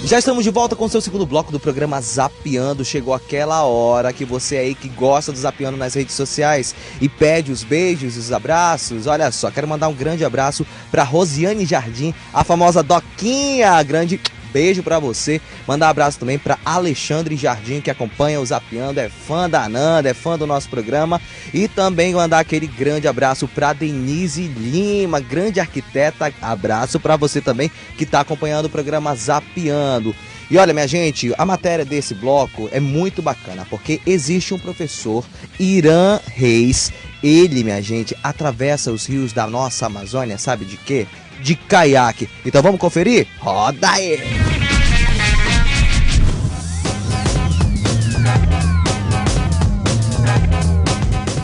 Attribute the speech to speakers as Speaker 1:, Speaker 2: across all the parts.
Speaker 1: Já estamos de volta com o seu segundo bloco do programa Zapeando. Chegou aquela hora que você aí que gosta do Zapeando nas redes sociais e pede os beijos e os abraços. Olha só, quero mandar um grande abraço para Rosiane Jardim, a famosa Doquinha. Grande beijo para você. Mandar um abraço também para Alexandre Jardim, que acompanha o Zapeando, é fã da Nanda, é fã do nosso programa. E também mandar aquele grande abraço para Denise Lima, grande arquiteta. Abraço para você também que está acompanhando o programa Zapeando. E olha, minha gente, a matéria desse bloco é muito bacana, porque existe um professor, Irã Reis. Ele, minha gente, atravessa os rios da nossa Amazônia, sabe de quê? De caiaque. Então vamos conferir? Roda aí!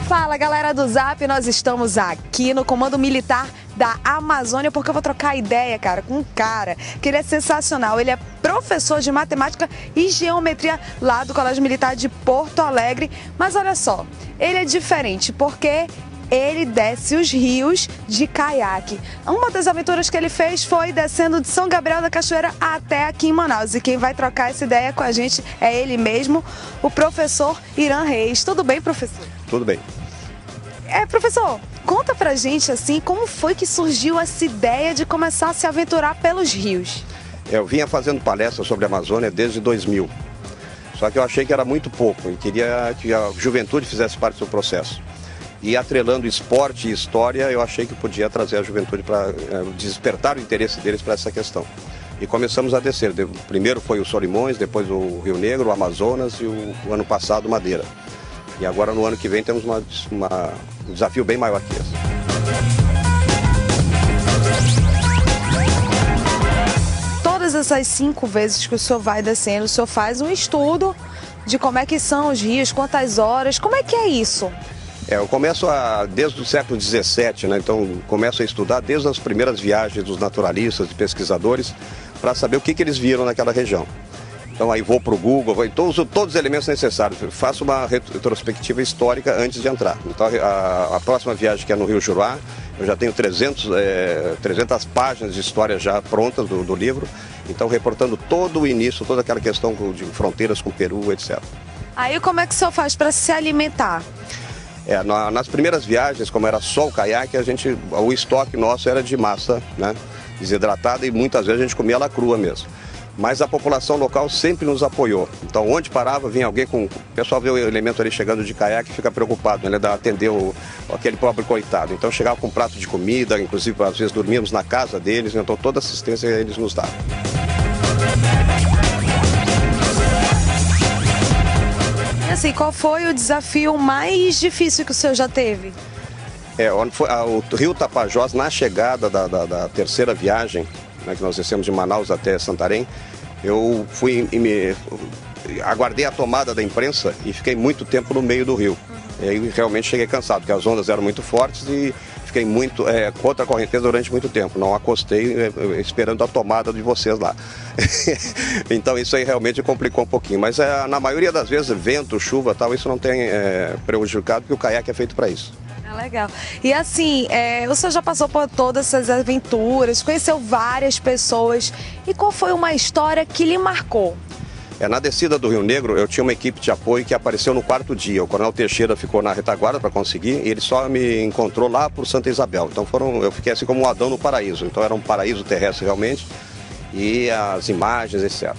Speaker 2: Fala, galera do Zap, nós estamos aqui no Comando Militar da Amazônia, porque eu vou trocar ideia, cara, com um cara que ele é sensacional. Ele é professor de matemática e geometria lá do Colégio Militar de Porto Alegre. Mas olha só, ele é diferente porque ele desce os rios de caiaque. Uma das aventuras que ele fez foi descendo de São Gabriel da Cachoeira até aqui em Manaus. E quem vai trocar essa ideia com a gente é ele mesmo, o professor Irã Reis. Tudo bem, professor?
Speaker 3: Tudo bem.
Speaker 2: Professor, conta pra gente assim, como foi que surgiu essa ideia de começar a se aventurar pelos rios?
Speaker 3: Eu vinha fazendo palestras sobre a Amazônia desde 2000. Só que eu achei que era muito pouco e queria que a juventude fizesse parte do processo. E atrelando esporte e história, eu achei que podia trazer a juventude para despertar o interesse deles para essa questão. E começamos a descer. Primeiro foi o Solimões, depois o Rio Negro, o Amazonas e o ano passado o Madeira. E agora no ano que vem temos um desafio bem maior que esse.
Speaker 2: Todas essas 5 vezes que o senhor vai descendo, o senhor faz um estudo de como é que são os rios, quantas horas, como é que é isso?
Speaker 3: Eu começo desde o século XVII, né? Então começo a estudar desde as primeiras viagens dos naturalistas e pesquisadores para saber o que eles viram naquela região. Então aí vou para o Google, uso todos os elementos necessários, faço uma retrospectiva histórica antes de entrar. Então a próxima viagem, que é no Rio Juruá, eu já tenho 300 páginas de história já prontas do livro, então reportando todo o início, toda aquela questão de fronteiras com o Peru, etc.
Speaker 2: Aí como é que o senhor faz para se alimentar?
Speaker 3: Nas primeiras viagens, como era só o caiaque, o estoque nosso era de massa, né, desidratada, e muitas vezes a gente comia ela crua mesmo. Mas a população local sempre nos apoiou. Então, onde parava, vinha alguém com... O pessoal vê o elemento ali chegando de caiaque e fica preocupado, né, de atender aquele pobre coitado. Então, chegava com um prato de comida, inclusive, às vezes, dormíamos na casa deles, então toda assistência eles nos davam.
Speaker 2: E assim, qual foi o desafio mais difícil que o senhor já teve?
Speaker 3: O Rio Tapajós, na chegada da terceira viagem, né, que nós descemos de Manaus até Santarém, eu aguardei a tomada da imprensa e fiquei muito tempo no meio do rio. E aí realmente cheguei cansado, porque as ondas eram muito fortes e fiquei muito contra a correnteza durante muito tempo. Não acostei esperando a tomada de vocês lá. Então isso aí realmente complicou um pouquinho. Mas na maioria das vezes, vento, chuva, tal, isso não tem prejudicado, porque o caiaque é feito para isso.
Speaker 2: Legal. E assim, o senhor já passou por todas essas aventuras, conheceu várias pessoas. E qual foi uma história que lhe marcou?
Speaker 3: Na descida do Rio Negro, eu tinha uma equipe de apoio que apareceu no 4º dia. O Coronel Teixeira ficou na retaguarda para conseguir e ele só me encontrou lá por Santa Isabel. Então eu fiquei assim como um Adão no paraíso. Então era um paraíso terrestre realmente, e as imagens, etc.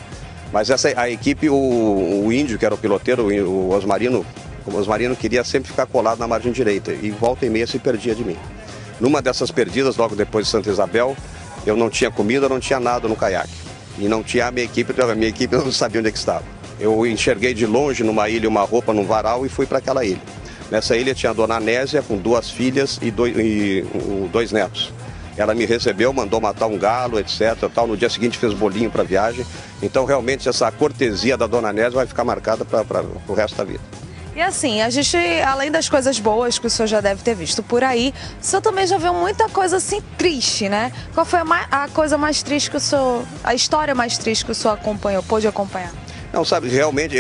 Speaker 3: Mas a equipe, o índio, que era o piloteiro, o Osmarino, o Osmarino queria sempre ficar colado na margem direita e volta e meia se perdia de mim. Numa dessas perdidas, logo depois de Santa Isabel, eu não tinha comida, não tinha nada no caiaque. E não tinha a minha equipe não sabia onde é que estava. Eu enxerguei de longe numa ilha uma roupa num varal e fui para aquela ilha. Nessa ilha tinha a dona Anésia com 2 filhas e 2 netos. Ela me recebeu, mandou matar um galo, etc. Tal. No dia seguinte fez bolinho para a viagem. Então realmente essa cortesia da dona Anésia vai ficar marcada para o resto da vida.
Speaker 2: E assim, a gente, além das coisas boas que o senhor já deve ter visto por aí, o senhor também já viu muita coisa assim triste, né? Qual foi a coisa mais triste que o senhor, a história mais triste que o senhor pôde acompanhar?
Speaker 3: Não, sabe, realmente,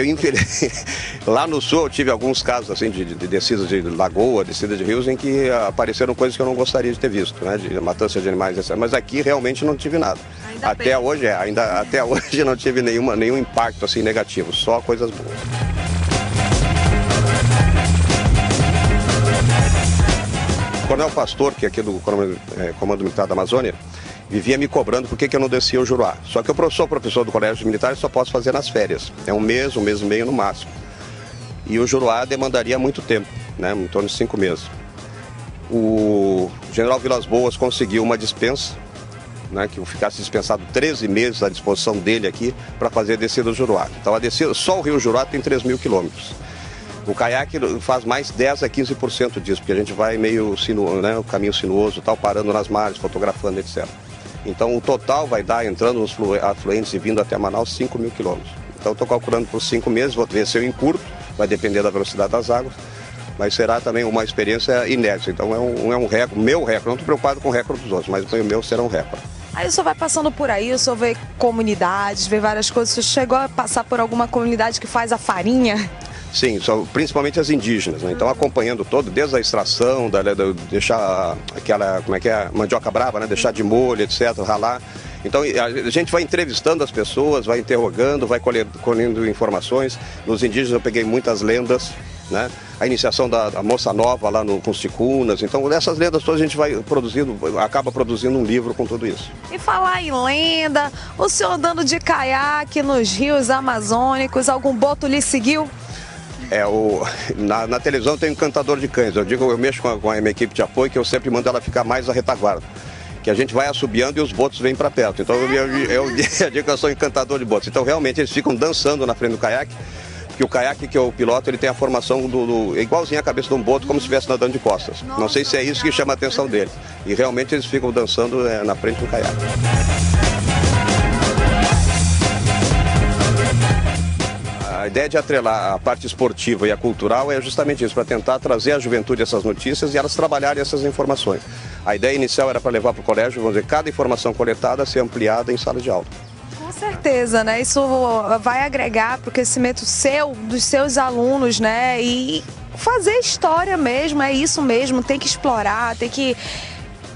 Speaker 3: lá no sul eu tive alguns casos assim de descidas de lagoa, descidas de rios, em que apareceram coisas que eu não gostaria de ter visto, né? De matança de animais, etc. Mas aqui realmente não tive nada. Até hoje até hoje não tive nenhum impacto assim negativo, só coisas boas. O Coronel Pastor, que é aqui do Comando Militar da Amazônia, vivia me cobrando por que eu não descia o Juruá. Só que eu sou professor do Colégio Militar e só posso fazer nas férias. É um mês e meio no máximo. E o Juruá demandaria muito tempo, né, em torno de 5 meses. O general Vilas Boas conseguiu uma dispensa, né, que eu ficasse dispensado 13 meses à disposição dele aqui para fazer a descida do Juruá. Então a descida, só o Rio Juruá tem 3.000 quilômetros. O caiaque faz mais 10 a 15% disso, porque a gente vai meio né, o caminho sinuoso, tal, parando nas margens, fotografando, etc. Então o total vai dar, entrando nos afluentes e vindo até Manaus, 5.000 quilômetros. Então estou calculando por 5 meses, vou ver se eu encurto, vai depender da velocidade das águas, mas será também uma experiência inédita. Então é um recorde, meu recorde, não estou preocupado com o recorde dos outros, mas o meu será um recorde.
Speaker 2: Aí o senhor vai passando por aí, o senhor vê comunidades, vê várias coisas. O senhor chegou a passar por alguma comunidade que faz a farinha?
Speaker 3: Sim, principalmente as indígenas, né? Então acompanhando todo, desde a extração, deixar aquela, mandioca brava, né? Deixar de molho, etc, ralar. Então a gente vai entrevistando as pessoas, vai interrogando, vai colhendo informações. Nos indígenas eu peguei muitas lendas, né? A iniciação da moça nova lá com os ticunas. Então dessas lendas todas a gente vai acaba produzindo um livro com tudo isso.
Speaker 2: E falar em lenda, o senhor andando de caiaque nos rios amazônicos, algum boto lhe seguiu?
Speaker 3: Na televisão tem um cantador de cães. Eu mexo com a minha equipe de apoio, que eu sempre mando ela ficar mais à retaguarda. Que a gente vai assobiando e os botos vêm para perto. Então eu digo que eu sou encantador de botos. Então realmente eles ficam dançando na frente do caiaque, porque o caiaque que eu piloto, ele tem a formação igualzinho a cabeça de um boto, como se estivesse nadando de costas. Não sei se é isso que chama a atenção dele. E realmente eles ficam dançando na frente do caiaque. A ideia de atrelar a parte esportiva e a cultural é justamente isso, para tentar trazer à juventude essas notícias e elas trabalharem essas informações. A ideia inicial era para levar para o colégio, vamos dizer, cada informação coletada ser ampliada em sala de aula.
Speaker 2: Com certeza, né? Isso vai agregar para o crescimento dos seus alunos, né? E fazer história mesmo, é isso mesmo, tem que explorar, tem que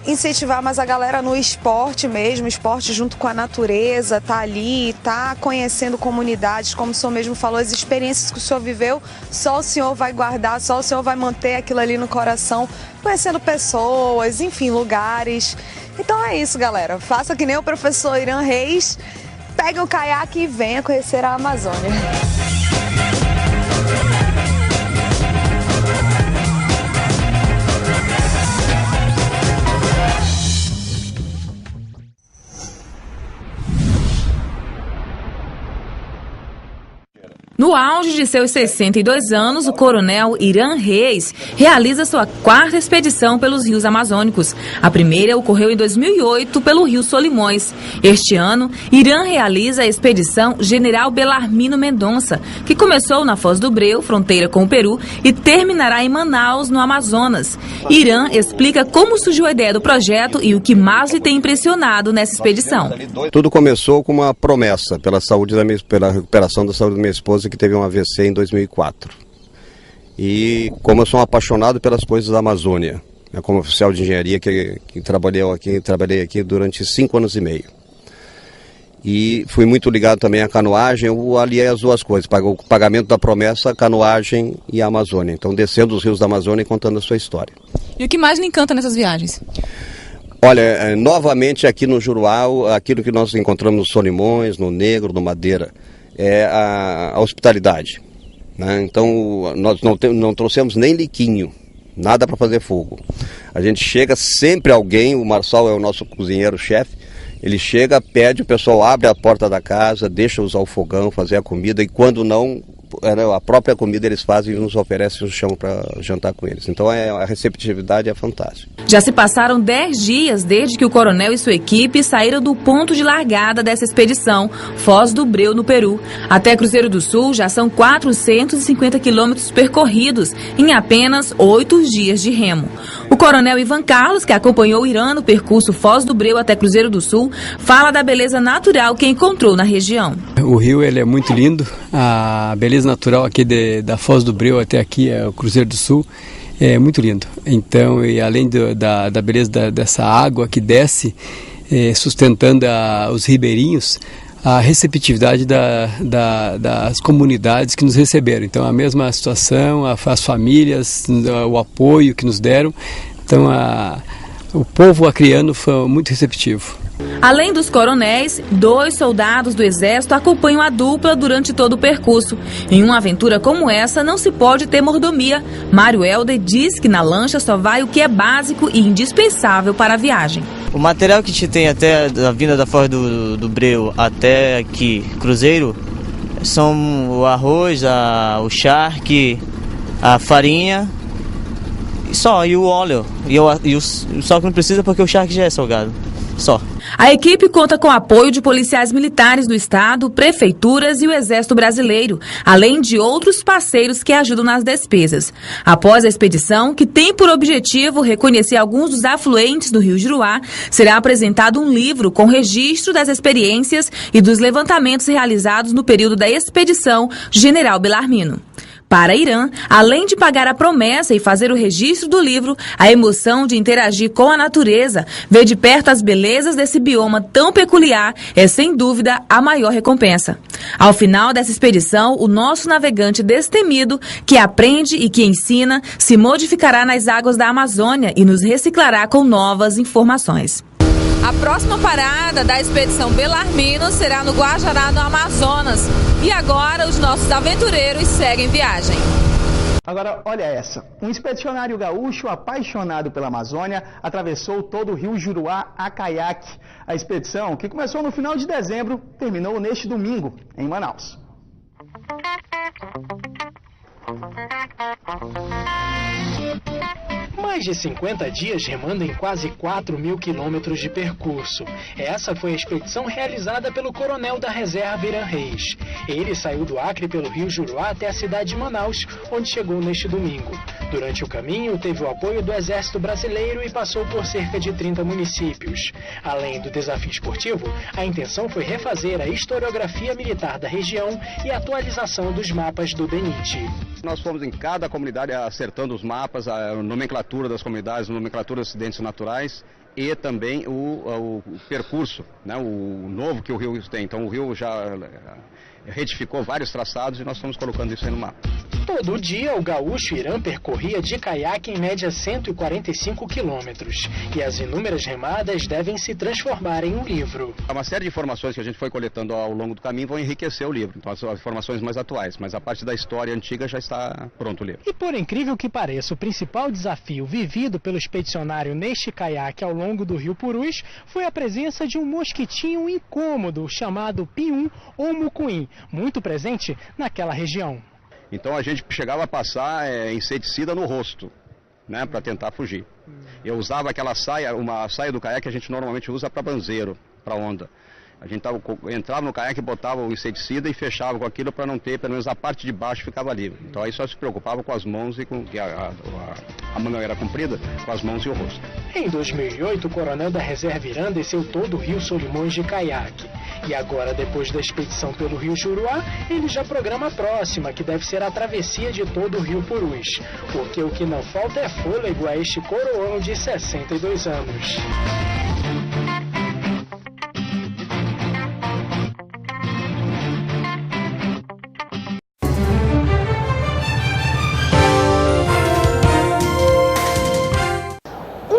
Speaker 2: incentivar mais a galera no esporte mesmo, esporte junto com a natureza, tá ali, tá conhecendo comunidades, como o senhor mesmo falou, as experiências que o senhor viveu, só o senhor vai guardar, só o senhor vai manter aquilo ali no coração, conhecendo pessoas, enfim, lugares. Então é isso, galera, faça que nem o professor Irã Reis, pegue o caiaque e venha conhecer a Amazônia.
Speaker 4: No auge de seus 62 anos, o coronel Irã Reis realiza sua 4ª expedição pelos rios amazônicos. A primeira ocorreu em 2008 pelo rio Solimões. Este ano, Irã realiza a expedição General Belarmino Mendonça, que começou na Foz do Breu, fronteira com o Peru, e terminará em Manaus, no Amazonas. Irã explica como surgiu a ideia do projeto e o que mais lhe tem impressionado nessa expedição.
Speaker 3: Tudo começou com uma promessa pela recuperação da saúde da minha esposa, que teve um AVC em 2004. E como eu sou um apaixonado pelas coisas da Amazônia, como oficial de engenharia que trabalhei aqui durante 5 anos e meio. E fui muito ligado também à canoagem, eu aliei as duas coisas, o pagamento da promessa, a canoagem e a Amazônia. Então descendo os rios da Amazônia e contando a sua história.
Speaker 4: E o que mais lhe encanta nessas viagens?
Speaker 3: Olha, novamente aqui no Juruá, aquilo que nós encontramos no Solimões, no Negro, no Madeira, é a hospitalidade, né? Então nós não trouxemos nem liquinho, nada para fazer fogo. A gente chega, sempre alguém, o Marçal é o nosso cozinheiro-chefe, ele chega, pede, o pessoal abre a porta da casa, deixa usar o fogão, fazer a comida, e quando não, a própria comida eles fazem e nos oferecem, nos chamam para jantar com eles. Então a receptividade é fantástica.
Speaker 4: Já se passaram 10 dias desde que o coronel e sua equipe saíram do ponto de largada dessa expedição, Foz do Breu, no Peru. Até Cruzeiro do Sul já são 450 quilômetros percorridos em apenas 8 dias de remo. O coronel Ivan Carlos, que acompanhou o Irã no percurso Foz do Breu até Cruzeiro do Sul, fala da beleza natural que encontrou na região.
Speaker 5: O rio ele é muito lindo, a beleza natural aqui da Foz do Breu até aqui, o Cruzeiro do Sul, é muito lindo. Então, e além da beleza dessa água que desce, sustentando os ribeirinhos, a receptividade das comunidades que nos receberam. Então, a mesma situação, as famílias, o apoio que nos deram. Então, o povo acriano foi muito receptivo.
Speaker 4: Além dos coronéis, 2 soldados do Exército acompanham a dupla durante todo o percurso. Em uma aventura como essa, não se pode ter mordomia. Mário Helder diz que na lancha só vai o que é básico e indispensável para a viagem.
Speaker 6: O material que a gente tem até da vinda da Foz do Breu até aqui, Cruzeiro, são o arroz, o charque, a farinha e o óleo. E o sal que não precisa porque o charque já é salgado. Só.
Speaker 4: A equipe conta com o apoio de policiais militares do estado, prefeituras e o Exército Brasileiro, além de outros parceiros que ajudam nas despesas. Após a expedição, que tem por objetivo reconhecer alguns dos afluentes do Rio Juruá, será apresentado um livro com registro das experiências e dos levantamentos realizados no período da expedição General Bellarmino. Para Irã, além de pagar a promessa e fazer o registro do livro, a emoção de interagir com a natureza, ver de perto as belezas desse bioma tão peculiar, é sem dúvida a maior recompensa. Ao final dessa expedição, o nosso navegante destemido, que aprende e que ensina, se modificará nas águas da Amazônia e nos reciclará com novas informações. A próxima parada da expedição Bellarmino será no Guajará, no Amazonas. E agora os nossos aventureiros seguem viagem.
Speaker 7: Agora, olha essa. Um expedicionário gaúcho apaixonado pela Amazônia atravessou todo o Rio Juruá a caiaque. A expedição, que começou no final de dezembro, terminou neste domingo, em Manaus.
Speaker 8: Mais de 50 dias remando em quase 4.000 quilômetros de percurso. Essa foi a expedição realizada pelo coronel da reserva Irã Reis. Ele saiu do Acre pelo Rio Juruá até a cidade de Manaus, onde chegou neste domingo. Durante o caminho, teve o apoio do Exército Brasileiro e passou por cerca de 30 municípios. Além do desafio esportivo, a intenção foi refazer a historiografia militar da região e a atualização dos mapas do DENIT.
Speaker 3: Nós fomos em cada comunidade acertando os mapas, a nomenclatura das comunidades, a nomenclatura dos acidentes naturais e também o percurso, né, o novo que o rio tem. Então o rio já retificou vários traçados e nós estamos colocando isso aí no mapa.
Speaker 8: Todo dia, o gaúcho Irã percorria de caiaque em média 145 quilômetros. E as inúmeras remadas devem se transformar em um livro.
Speaker 3: Uma série de informações que a gente foi coletando ao longo do caminho vão enriquecer o livro. Então, as informações mais atuais. Mas a parte da história antiga já está pronto o livro.
Speaker 8: E por incrível que pareça, o principal desafio vivido pelo expedicionário neste caiaque ao longo do rio Purus foi a presença de um mosquitinho incômodo chamado pium ou mucuim, muito presente naquela região.
Speaker 3: Então a gente chegava a passar inseticida no rosto, né, para tentar fugir. Eu usava aquela saia, uma saia do caiaque que a gente normalmente usa para banzeiro, para onda. A gente entrava no caiaque, botava o inseticida e fechava com aquilo para não ter, pelo menos a parte de baixo ficava livre. Então aí só se preocupava com as mãos e com que a manga era comprida, com as mãos e o rosto.
Speaker 8: Em 2008, o coronel da reserva Irã desceu todo o rio Solimões de caiaque. E agora, depois da expedição pelo rio Juruá, ele já programa a próxima, que deve ser a travessia de todo o rio Purus. Porque o que não falta é fôlego a este coroão de 62 anos.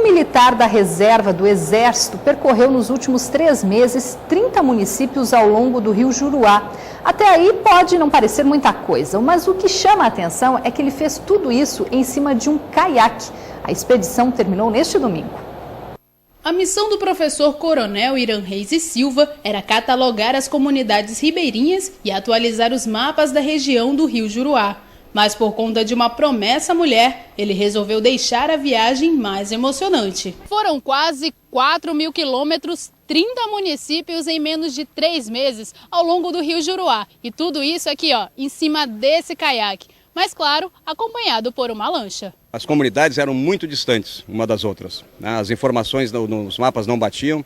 Speaker 9: Militar da reserva do Exército percorreu nos últimos 3 meses 30 municípios ao longo do Rio Juruá. Até aí pode não parecer muita coisa, mas o que chama a atenção é que ele fez tudo isso em cima de um caiaque. A expedição terminou neste domingo.
Speaker 10: A missão do professor Coronel Irã Reis e Silva era catalogar as comunidades ribeirinhas e atualizar os mapas da região do Rio Juruá. Mas por conta de uma promessa à mulher, ele resolveu deixar a viagem mais emocionante. Foram quase 4.000 quilômetros, 30 municípios em menos de 3 meses ao longo do Rio Juruá. E tudo isso aqui, ó, em cima desse caiaque. Mas claro, acompanhado por uma lancha.
Speaker 3: As comunidades eram muito distantes uma das outras, né? As informações nos mapas não batiam.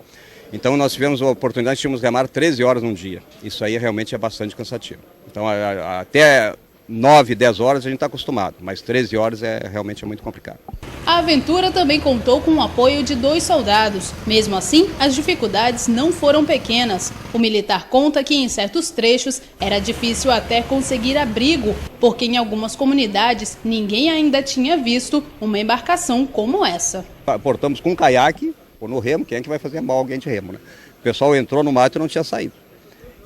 Speaker 3: Então nós tivemos a oportunidade de remar 13 horas num dia. Isso aí realmente é bastante cansativo. Então até 9, 10 horas a gente está acostumado, mas 13 horas realmente é muito complicado.
Speaker 10: A aventura também contou com o apoio de 2 soldados. Mesmo assim, as dificuldades não foram pequenas. O militar conta que em certos trechos era difícil até conseguir abrigo, porque em algumas comunidades ninguém ainda tinha visto uma embarcação como essa.
Speaker 3: Portamos com um caiaque ou no remo, quem é que vai fazer mal alguém de remo, né? O pessoal entrou no mato e não tinha saído.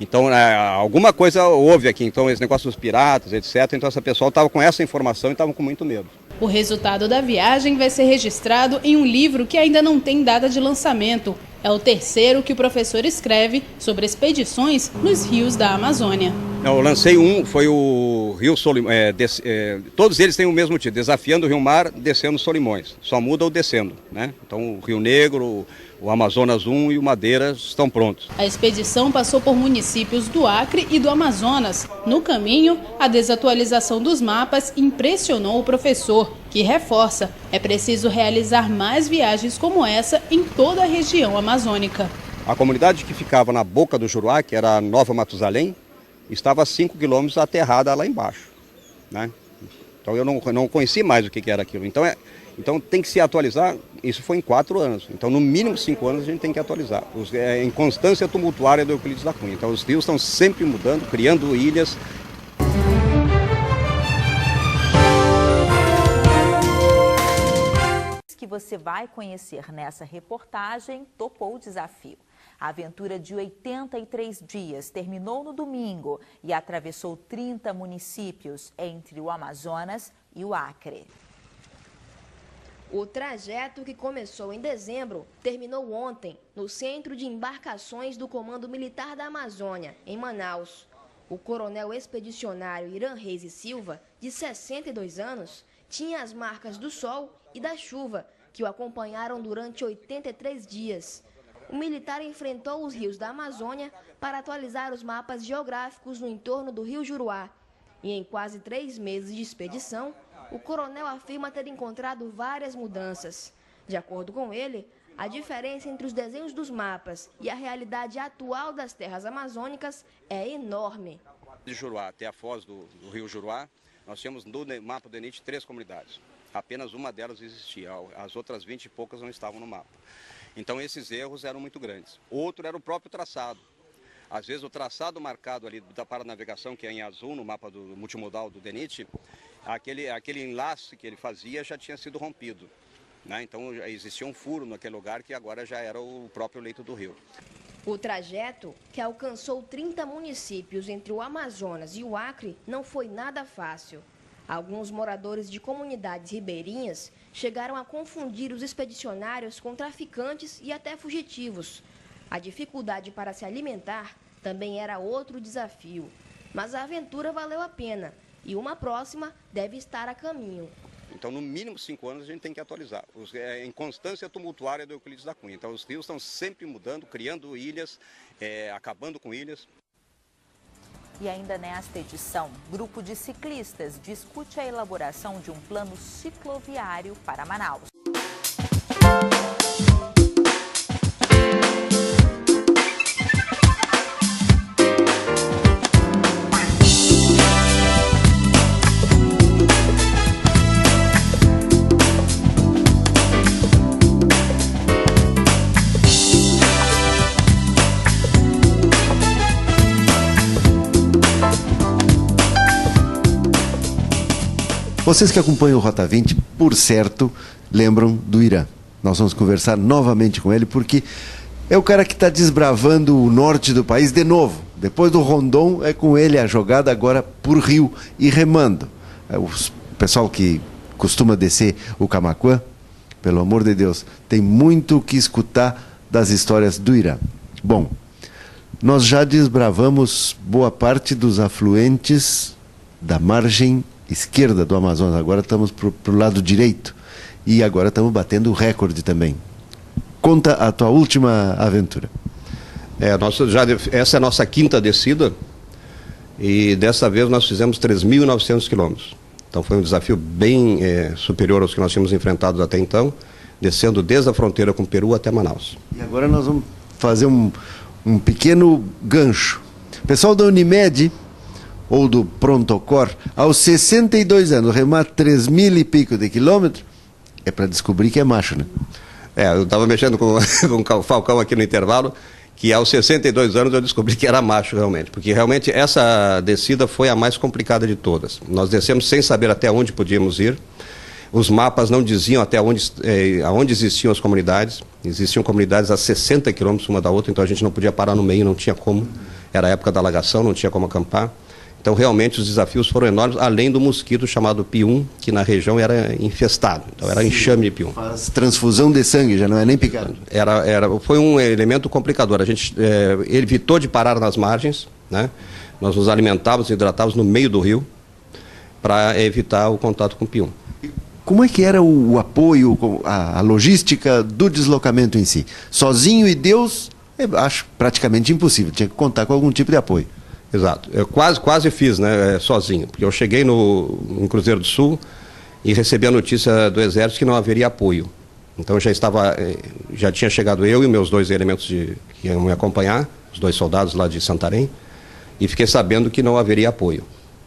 Speaker 3: Então, alguma coisa houve aqui, então esse negócio dos piratas, etc. Então essa pessoa estava com essa informação e estava com muito medo.
Speaker 10: O resultado da viagem vai ser registrado em um livro que ainda não tem data de lançamento. É o 3º que o professor escreve sobre expedições nos rios da Amazônia.
Speaker 3: Eu lancei um, foi o Rio Solimões. Todos eles têm o mesmo título, Desafiando o Rio Mar, Descendo Solimões. Só muda o descendo, né? Então o Rio Negro, o Amazonas 1 e o Madeira estão prontos.
Speaker 10: A expedição passou por municípios do Acre e do Amazonas. No caminho, a desatualização dos mapas impressionou o professor, que reforça: é preciso realizar mais viagens como essa em toda a região amazônica.
Speaker 3: A comunidade que ficava na boca do Juruá, que era Nova Matusalém, estava a 5 quilômetros aterrada lá embaixo, né? Então eu não conheci mais o que era aquilo. Então tem que se atualizar. Isso foi em 4 anos. Então no mínimo 5 anos a gente tem que atualizar. Em constância tumultuária do Euclides da Cunha. Então os rios estão sempre mudando, criando ilhas.
Speaker 11: Que você vai conhecer nessa reportagem topou o desafio. A aventura de 83 dias terminou no domingo e atravessou 30 municípios entre o Amazonas e o Acre.
Speaker 12: O trajeto, que começou em dezembro, terminou ontem no Centro de Embarcações do Comando Militar da Amazônia, em Manaus. O coronel expedicionário Irã Reis e Silva, de 62 anos, tinha as marcas do sol e da chuva, que o acompanharam durante 83 dias. O militar enfrentou os rios da Amazônia para atualizar os mapas geográficos no entorno do rio Juruá. E em quase 3 meses de expedição, o coronel afirma ter encontrado várias mudanças. De acordo com ele, a diferença entre os desenhos dos mapas e a realidade atual das terras amazônicas é enorme.
Speaker 3: De Juruá até a foz do rio Juruá, nós tínhamos no mapa do DENIT 3 comunidades. Apenas uma delas existia, as outras 20 e poucas não estavam no mapa. Então esses erros eram muito grandes. Outro era o próprio traçado. Às vezes o traçado marcado ali para a navegação, que é em azul no mapa do multimodal do DENIT, aquele enlace que ele fazia já tinha sido rompido, né? Então existia um furo naquele lugar que agora já era o próprio leito do rio.
Speaker 12: O trajeto, que alcançou 30 municípios entre o Amazonas e o Acre, não foi nada fácil. Alguns moradores de comunidades ribeirinhas chegaram a confundir os expedicionários com traficantes e até fugitivos. A dificuldade para se alimentar também era outro desafio. Mas a aventura valeu a pena e uma próxima deve estar a caminho.
Speaker 3: Então, no mínimo 5 anos, a gente tem que atualizar. Em constância tumultuária do Euclides da Cunha. Então, os rios estão sempre mudando, criando ilhas, acabando com ilhas.
Speaker 11: E ainda nesta edição, grupo de ciclistas discute a elaboração de um plano cicloviário para Manaus.
Speaker 13: Vocês que acompanham o Rota 20, por certo, lembram do Irã. Nós vamos conversar novamente com ele, porque é o cara que está desbravando o norte do país de novo. Depois do Rondon, é com ele a jogada agora por rio e remando. O pessoal que costuma descer o Camaquã, pelo amor de Deus, tem muito o que escutar das histórias do Irã. Bom, nós já desbravamos boa parte dos afluentes da margem esquerda do Amazonas, agora estamos para o lado direito e agora estamos batendo o recorde também. Conta a tua última aventura.
Speaker 3: Essa é a nossa 5ª descida e dessa vez nós fizemos 3.900 quilômetros. Então foi um desafio bem superior aos que nós tínhamos enfrentado até então, descendo desde a fronteira com o Peru até Manaus.
Speaker 13: E agora nós vamos fazer um pequeno gancho. O pessoal da Unimed ou do Prontocor, aos 62 anos, remar 3.000 e pico de quilômetros, é para descobrir que é macho, né?
Speaker 3: Eu estava mexendo com o Falcão aqui no intervalo, que aos 62 anos eu descobri que era macho realmente, porque realmente essa descida foi a mais complicada de todas. Nós descemos sem saber até onde podíamos ir, os mapas não diziam até aonde existiam as comunidades, existiam comunidades a 60 quilômetros uma da outra, então a gente não podia parar no meio, não tinha como, era a época da alagação, não tinha como acampar. Então, realmente, os desafios foram enormes, além do mosquito chamado pium, que na região era infestado. Então, era enxame de pium.
Speaker 13: Faz transfusão de sangue, já não é nem picado.
Speaker 3: Foi um elemento complicador. A gente evitou de parar nas margens, né? Nós nos alimentávamos e hidratávamos no meio do rio para evitar o contato com o pium.
Speaker 13: Como é que era o apoio, a logística do deslocamento em si? Sozinho e Deus, eu acho praticamente impossível. Tinha que contar com algum tipo de apoio.
Speaker 3: Exato. Eu quase fiz, né, sozinho, porque eu cheguei em Cruzeiro do Sul e recebi a notícia do Exército que não haveria apoio. Então já tinha chegado eu e meus 2 elementos que iam me acompanhar, os 2 soldados lá de Santarém, e fiquei sabendo que não haveria apoio.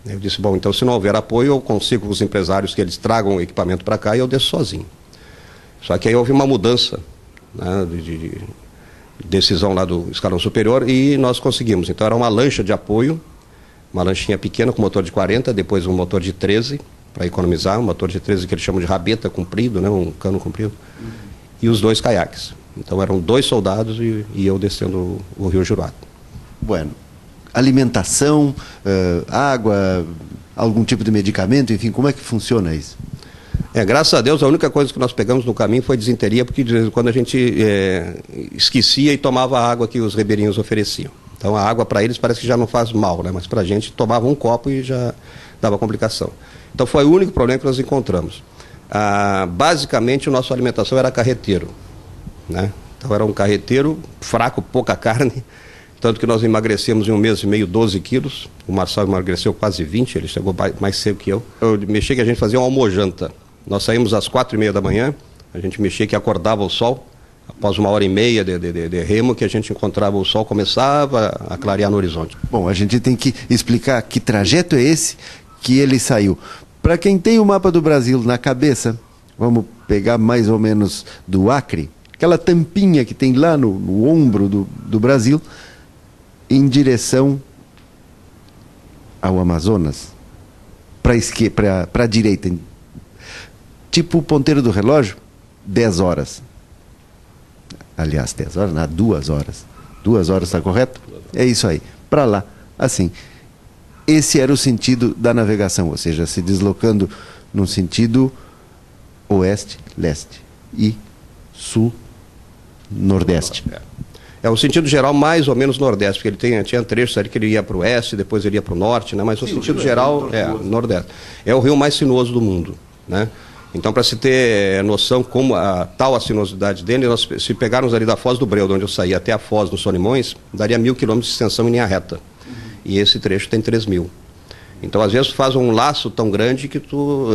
Speaker 3: Eu disse, bom, então se não houver apoio, eu consigo com os empresários que eles tragam o equipamento para cá e eu desço sozinho. Só que aí houve uma mudança, né, de decisão lá do escalão superior e nós conseguimos. Então era uma lancha de apoio, uma lanchinha pequena com motor de 40, depois um motor de 13 para economizar, um motor de 13 que eles chamam de rabeta comprido, né, um cano comprido, e os 2 caiaques. Então eram 2 soldados e eu descendo o Rio Juruá.
Speaker 13: Bueno, alimentação, água, algum tipo de medicamento, enfim, como é que funciona isso?
Speaker 3: Graças a Deus, a única coisa que nós pegamos no caminho foi disenteria, porque de vez em quando a gente esquecia e tomava a água que os ribeirinhos ofereciam. Então a água para eles parece que já não faz mal, né? Mas para a gente tomava um copo e já dava complicação. Então foi o único problema que nós encontramos. Basicamente, a nossa alimentação era carreteiro, né? Então era um carreteiro fraco, pouca carne, tanto que nós emagrecemos em 1 mês e meio 12 quilos. O Marçal emagreceu quase 20, ele chegou mais cedo que eu. Eu mexia que a gente fazia uma almojanta. Nós saímos às 4h30 da manhã, a gente mexia que acordava o sol, após 1h30 de remo, que a gente encontrava o sol, começava a clarear no horizonte.
Speaker 13: Bom, a gente tem que explicar que trajeto é esse que ele saiu. Para quem tem o mapa do Brasil na cabeça, vamos pegar mais ou menos do Acre, aquela tampinha que tem lá no ombro do Brasil, em direção ao Amazonas, para a direita, tipo o ponteiro do relógio, 10 horas. Aliás, 10 horas, não, 2 horas. 2 horas, está correto? É isso aí, para lá, assim. Esse era o sentido da navegação, ou seja, se deslocando num sentido oeste, leste e sul, nordeste.
Speaker 3: O sentido geral mais ou menos nordeste, porque ele tinha trechos ali que ele ia para o oeste, depois ele ia para o norte, né? Mas o sentido geral é nordeste. É o rio mais sinuoso do mundo, né? Então, para se ter noção como tal a sinuosidade dele, nós, se pegarmos ali da Foz do Breu, de onde eu saí, até a Foz do Solimões, daria 1.000 quilômetros de extensão em linha reta. E esse trecho tem 3.000. Então, às vezes, tu faz um laço tão grande que tu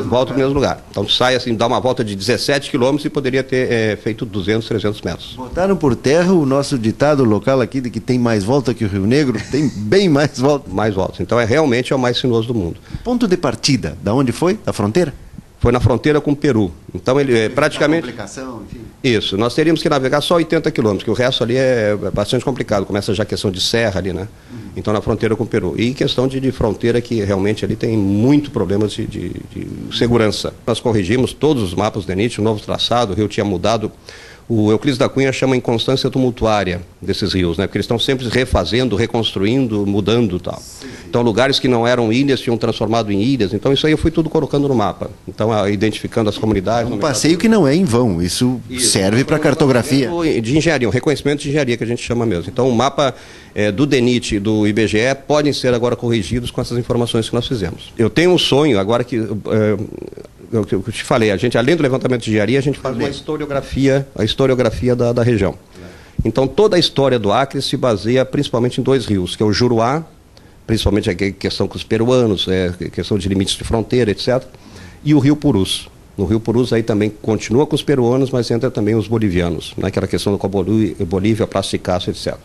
Speaker 3: volta para o mesmo lugar. Então, tu sai assim, dá uma volta de 17 quilômetros e poderia ter feito 200, 300 metros.
Speaker 13: Botaram por terra o nosso ditado local aqui de que tem mais volta que o Rio Negro, tem bem mais volta.
Speaker 3: Mais volta. Então, realmente é o mais sinuoso do mundo.
Speaker 13: Ponto de partida, da onde foi? Da fronteira?
Speaker 3: Foi na fronteira com o Peru. Então, ele praticamente...
Speaker 13: Complicação, enfim.
Speaker 3: Isso, nós teríamos que navegar só 80 quilômetros, que o resto ali é bastante complicado. Começa já a questão de serra ali, né? Então, na fronteira com o Peru. E questão de fronteira que realmente ali tem muito problemas de segurança. Nós corrigimos todos os mapas do DENIT, o novo traçado, o rio tinha mudado. O Euclides da Cunha chama inconstância tumultuária desses rios, né? Porque eles estão sempre refazendo, reconstruindo, mudando e tal. Então, lugares que não eram ilhas tinham transformado em ilhas. Então, isso aí eu fui tudo colocando no mapa. Então, identificando as comunidades.
Speaker 13: Um passeio que não é em vão, isso serve para cartografia.
Speaker 3: De engenharia, um reconhecimento de engenharia que a gente chama mesmo. Então, o mapa do DENIT e do IBGE podem ser agora corrigidos com essas informações que nós fizemos. Eu tenho um sonho, agora que... eu te falei, a gente, além do levantamento de engenharia, a gente faz uma historiografia da região. Então, toda a história do Acre se baseia principalmente em 2 rios, que é o Juruá, principalmente a questão com os peruanos, questão de limites de fronteira, etc., e o Rio Purus. No Rio Purus aí também continua com os peruanos, mas entra também os bolivianos, né? Aquela questão com a Bolívia, Praça de Castro, etc.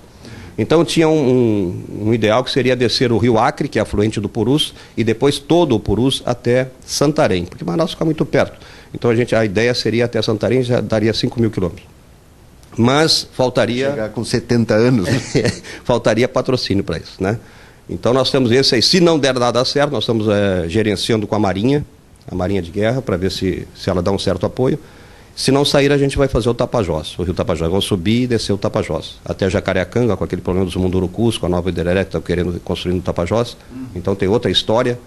Speaker 3: Então tinha um ideal que seria descer o rio Acre, que é afluente do Purus, e depois todo o Purus até Santarém, porque Manaus fica muito perto. Então a ideia seria até Santarém, já daria 5.000 quilômetros. Mas faltaria...
Speaker 13: Chegar com 70 anos.
Speaker 3: Faltaria patrocínio para isso, né? Então nós temos esse aí. Se não der nada certo, nós estamos gerenciando com a Marinha de Guerra, para ver se ela dá um certo apoio. Se não sair, a gente vai fazer o Tapajós, o rio Tapajós. Vamos subir e descer o Tapajós. Até Jacareacanga, com aquele problema dos Mundurucus, com a nova hidrelétrica que estão querendo construir no Tapajós. Então tem outra história.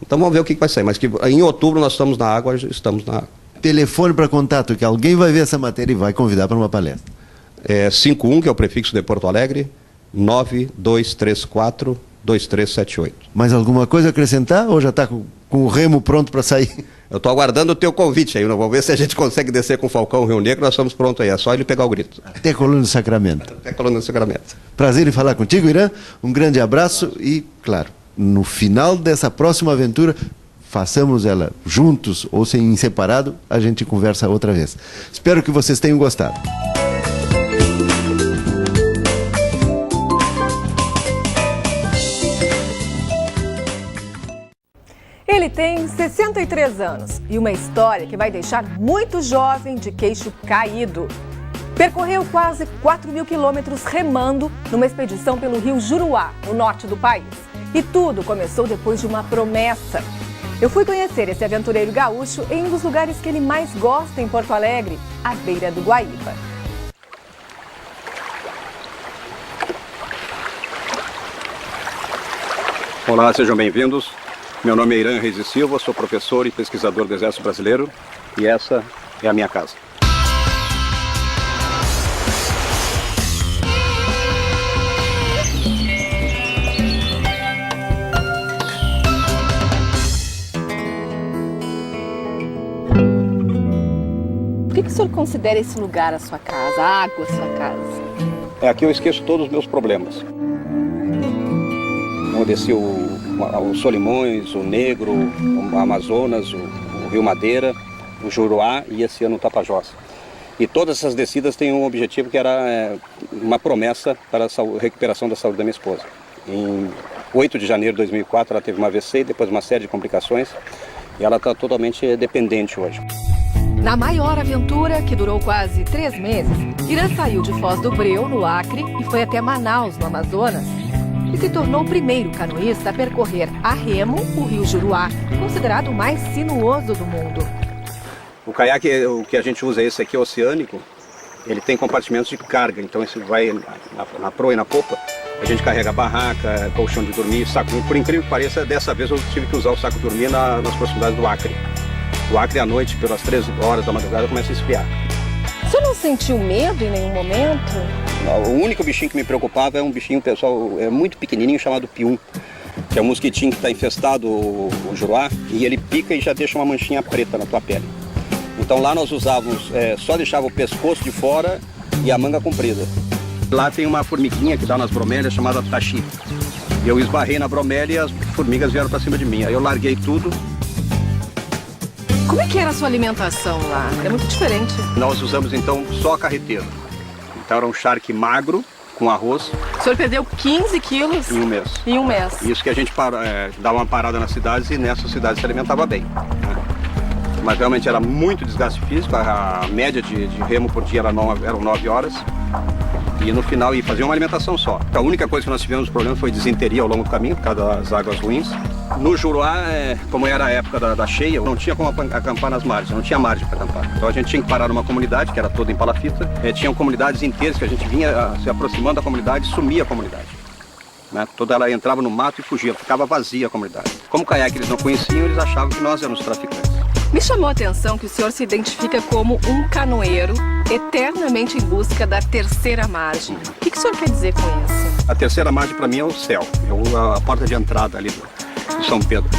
Speaker 3: Então vamos ver o que vai sair. Mas que em outubro nós estamos na água, estamos na água.
Speaker 13: Telefone para contato, que alguém vai ver essa matéria e vai convidar para uma palestra.
Speaker 3: 51, que é o prefixo de Porto Alegre, 9234-2378.
Speaker 13: Mais alguma coisa a acrescentar ou já está com o remo pronto para sair?
Speaker 3: Eu estou aguardando o teu convite aí, vamos ver se a gente consegue descer com o Falcão Rio Negro, nós estamos prontos aí, é só ele pegar o grito.
Speaker 13: Até Colônia do Sacramento.
Speaker 3: Até Colônia do Sacramento.
Speaker 13: Prazer em falar contigo, Irã, um grande abraço e, claro, no final dessa próxima aventura, façamos ela juntos ou em separado, a gente conversa outra vez. Espero que vocês tenham gostado.
Speaker 14: Ele tem 63 anos e uma história que vai deixar muito jovem de queixo caído. Percorreu quase 4.000 quilômetros remando numa expedição pelo rio Juruá, no norte do país. E tudo começou depois de uma promessa. Eu fui conhecer esse aventureiro gaúcho em um dos lugares que ele mais gosta em Porto Alegre, à beira do Guaíba.
Speaker 3: Olá, sejam bem-vindos. Meu nome é Irã Reis e Silva, sou professor e pesquisador do Exército Brasileiro e essa é a minha casa.
Speaker 14: Por que o senhor considera esse lugar a sua casa, a água a sua casa?
Speaker 3: Aqui eu esqueço todos os meus problemas. Eu desci o Solimões, o Negro, o Amazonas, o Rio Madeira, o Juruá e esse ano o Tapajós. E todas essas descidas têm um objetivo que era uma promessa para a recuperação da saúde da minha esposa. Em 8 de janeiro de 2004 ela teve uma AVC e depois uma série de complicações e ela está totalmente dependente hoje.
Speaker 14: Na maior aventura, que durou quase 3 meses, Irã saiu de Foz do Breu, no Acre, e foi até Manaus, no Amazonas. E se tornou o primeiro canoísta a percorrer a remo o rio Juruá, considerado o mais sinuoso do mundo.
Speaker 3: O caiaque, o que a gente usa, esse aqui, oceânico, ele tem compartimentos de carga, então esse vai na proa e na popa, a gente carrega barraca, colchão de dormir, saco. Por incrível que pareça, dessa vez eu tive que usar o saco de dormir nas proximidades do Acre. O Acre à noite, pelas 13 horas da madrugada, começa a esfriar.
Speaker 14: O senhor não sentiu medo em nenhum momento?
Speaker 3: O único bichinho que me preocupava é um bichinho, pessoal, muito pequenininho, chamado pium, que é um mosquitinho que está infestado o Juruá, e ele pica e já deixa uma manchinha preta na tua pele. Então lá nós usávamos, só deixava o pescoço de fora e a manga comprida. Lá tem uma formiguinha que dá nas bromélias chamada taxi. E eu esbarrei na bromélia e as formigas vieram para cima de mim. Aí eu larguei tudo.
Speaker 14: Como é que era a sua alimentação lá? É muito diferente.
Speaker 3: Nós usamos então só carreteiro. Então era um charque magro com arroz.
Speaker 14: O senhor perdeu 15 quilos?
Speaker 3: Em um mês.
Speaker 14: Em um mês.
Speaker 3: Isso que a gente dava uma parada nas cidades e nessas cidades se alimentava bem. Né? Mas realmente era muito desgaste físico, a média de remo por dia eram 9 horas. E no final ia fazer uma alimentação só. A única coisa que nós tivemos problema foi disenteria ao longo do caminho, por causa das águas ruins. No Juruá, como era a época da cheia, não tinha como acampar nas margens, não tinha margem para acampar. Então a gente tinha que parar numa comunidade, que era toda em palafita. Tinham comunidades inteiras que a gente vinha se aproximando da comunidade e sumia a comunidade. Né? Toda ela entrava no mato e fugia, ficava vazia a comunidade. Como o caiaque eles não conheciam, eles achavam que nós éramos traficantes.
Speaker 14: Me chamou a atenção que o senhor se identifica como um canoeiro eternamente em busca da terceira margem. O que o senhor quer dizer com isso?
Speaker 3: A terceira margem para mim é o céu, é a porta de entrada ali do São Pedro.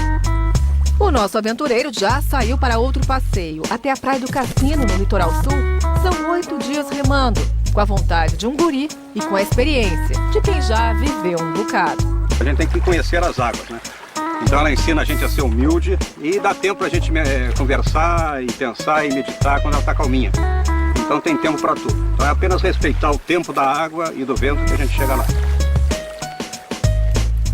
Speaker 14: O nosso aventureiro já saiu para outro passeio, até a Praia do Cassino, no litoral sul. São 8 dias remando, com a vontade de um guri e com a experiência de quem já viveu um bocado.
Speaker 3: A gente tem que conhecer as águas, né? Então ela ensina a gente a ser humilde e dá tempo pra gente conversar e pensar e meditar quando ela tá calminha. Então tem tempo para tudo. Então é apenas respeitar o tempo da água e do vento que a gente chega lá.